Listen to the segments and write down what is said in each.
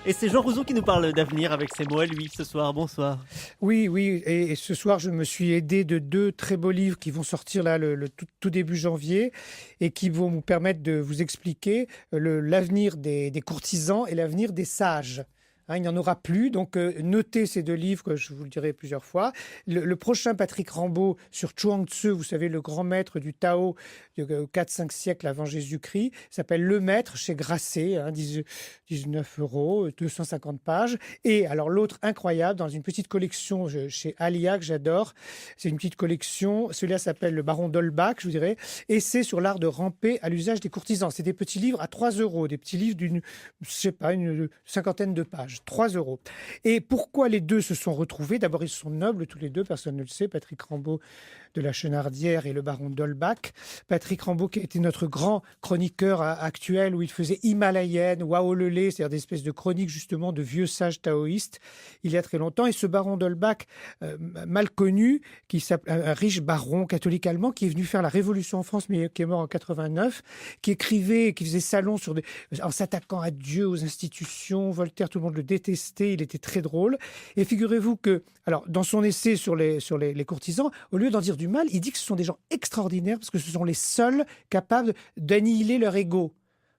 Et c'est Jean Rousseau qui nous parle d'avenir avec ses mots à lui ce soir. Bonsoir. Oui, oui, et ce soir, je me suis aidé de deux très beaux livres qui vont sortir là le tout début janvier et qui vont vous permettre de vous expliquer l'avenir des courtisans et l'avenir des sages. Hein, il n'y en aura plus, donc notez ces deux livres, que je vous le dirai plusieurs fois. Le prochain, Patrick Rambaud, sur Chuang Tzu, vous savez, le grand maître du Tao, 4-5 siècles avant Jésus-Christ, s'appelle Le Maître, chez Grasset, 19 €, 250 pages. Et alors l'autre, incroyable, dans une petite collection chez Alia, que j'adore, c'est une petite collection, celui-là s'appelle Le Baron d'Holbach, je vous dirais, et c'est sur l'art de ramper à l'usage des courtisans. C'est des petits livres à 3 €, des petits livres d'une, je sais pas, une cinquantaine de pages. 3 €. Et pourquoi les deux se sont retrouvés? D'abord, ils sont nobles tous les deux, personne ne le sait. Patrick Rambaud de la Chenardière et le baron d'Holbach. Patrick Rambaud qui a été notre grand chroniqueur actuel, où il faisait Himalayenne, Waolele, c'est-à-dire des espèces de chroniques justement de vieux sages taoïstes, il y a très longtemps. Et ce baron d'Holbach, mal connu, un riche baron catholique allemand qui est venu faire la révolution en France, mais qui est mort en 89, qui écrivait, qui faisait salon en s'attaquant à Dieu, aux institutions. Voltaire, tout le monde le détestait, il était très drôle. Et figurez-vous que, alors, dans son essai sur les courtisans, au lieu d'en dire du mal, il dit que ce sont des gens extraordinaires parce que ce sont les seuls capables d'annihiler leur ego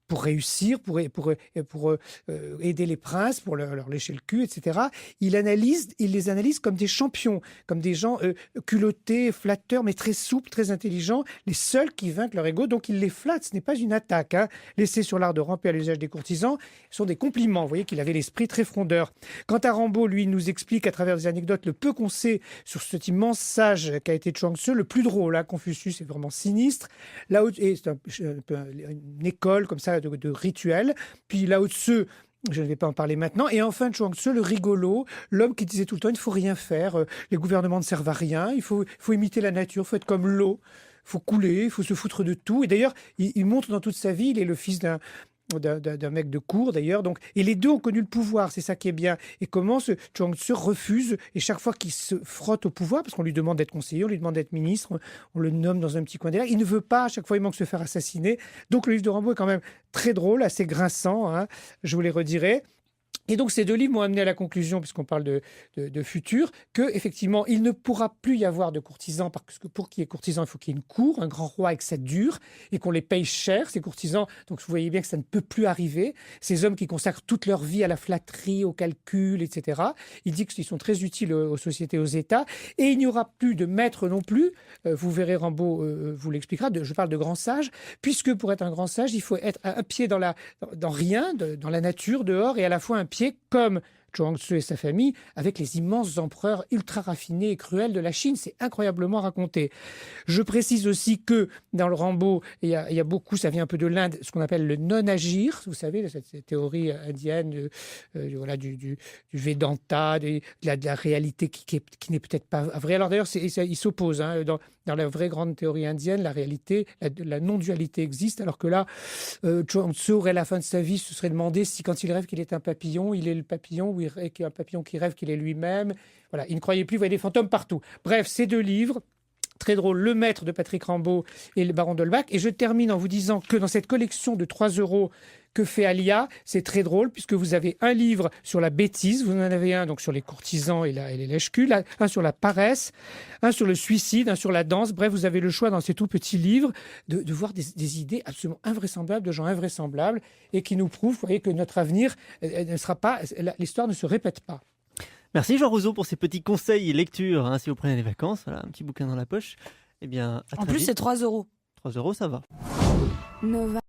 pour réussir, pour aider les princes, pour leur lécher le cul, etc. Il les analyse comme des champions, comme des gens culottés, flatteurs, mais très souples, très intelligents, les seuls qui vainquent leur ego. Donc il les flatte, ce n'est pas une attaque. L'essai sur l'art de ramper à l'usage des courtisans sont des compliments. Vous voyez qu'il avait l'esprit très frondeur. Quant à Rambaud, lui, il nous explique à travers des anecdotes le peu qu'on sait sur cet immense sage qu'a été Chuang Tzu, le plus drôle. Confucius est vraiment sinistre. Là, et c'est une école comme ça de rituels. Puis Lao Tzu, je ne vais pas en parler maintenant. Et enfin, Chuang Tzu, le rigolo, l'homme qui disait tout le temps, il ne faut rien faire, les gouvernements ne servent à rien, il faut imiter la nature, il faut être comme l'eau, il faut couler, il faut se foutre de tout. Et d'ailleurs, il montre dans toute sa vie, il est le fils d'un mec de cour d'ailleurs. Donc, et les deux ont connu le pouvoir, c'est ça qui est bien. Et comment ce Chuang Tzu refuse, et chaque fois qu'il se frotte au pouvoir, parce qu'on lui demande d'être conseiller, on lui demande d'être ministre, on le nomme dans un petit coin derrière, il ne veut pas, à chaque fois il manque se faire assassiner. Donc le livre de Rambaud est quand même très drôle, assez grinçant, je vous les redirai. Et donc ces deux livres m'ont amené à la conclusion, puisqu'on parle de futur, qu'effectivement, il ne pourra plus y avoir de courtisans, parce que pour qu'il y ait courtisans, il faut qu'il y ait une cour, un grand roi et que ça dure, et qu'on les paye cher, ces courtisans. Donc vous voyez bien que ça ne peut plus arriver. Ces hommes qui consacrent toute leur vie à la flatterie, au calcul, etc. Il dit qu'ils sont très utiles aux sociétés, aux États. Et il n'y aura plus de maîtres non plus. Vous verrez, Rambaud vous l'expliquera, je parle de grands sages, puisque pour être un grand sage, il faut être un pied dans rien, dans la nature, dehors, et à la fois un pied comme Chuang Tzu et sa famille, avec les immenses empereurs ultra raffinés et cruels de la Chine. C'est incroyablement raconté. Je précise aussi que dans le Rambaud, il y a beaucoup, ça vient un peu de l'Inde, ce qu'on appelle le non-agir. Vous savez, cette théorie indienne du Vedanta, de la réalité qui n'est peut-être pas vraie. Alors d'ailleurs, il s'oppose. Dans la vraie grande théorie indienne, la réalité, la non-dualité existe, alors que là, Chuang Tzu aurait à la fin de sa vie se serait demandé si quand il rêve qu'il est un papillon, il est le papillon, ou un papillon qui rêve qu'il est lui-même. Voilà, il ne croyait plus, il voyait des fantômes partout. Bref, ces deux livres, très drôle, Le Maître de Patrick Rambaud et Le Baron d'Holbach. Et je termine en vous disant que dans cette collection de 3 € que fait Alia, c'est très drôle, puisque vous avez un livre sur la bêtise, vous en avez un donc sur les courtisans et les lèche-culs, un sur la paresse, un sur le suicide, un sur la danse. Bref, vous avez le choix dans ces tout petits livres de voir des idées absolument invraisemblables, de gens invraisemblables, et qui nous prouvent, vous voyez, que notre avenir ne sera pas, l'histoire ne se répète pas. Merci Jean Rousseau pour ces petits conseils et lectures. Si vous prenez des vacances, voilà, un petit bouquin dans la poche. Eh bien, En plus, c'est 3 €. 3 €, ça va. Nova.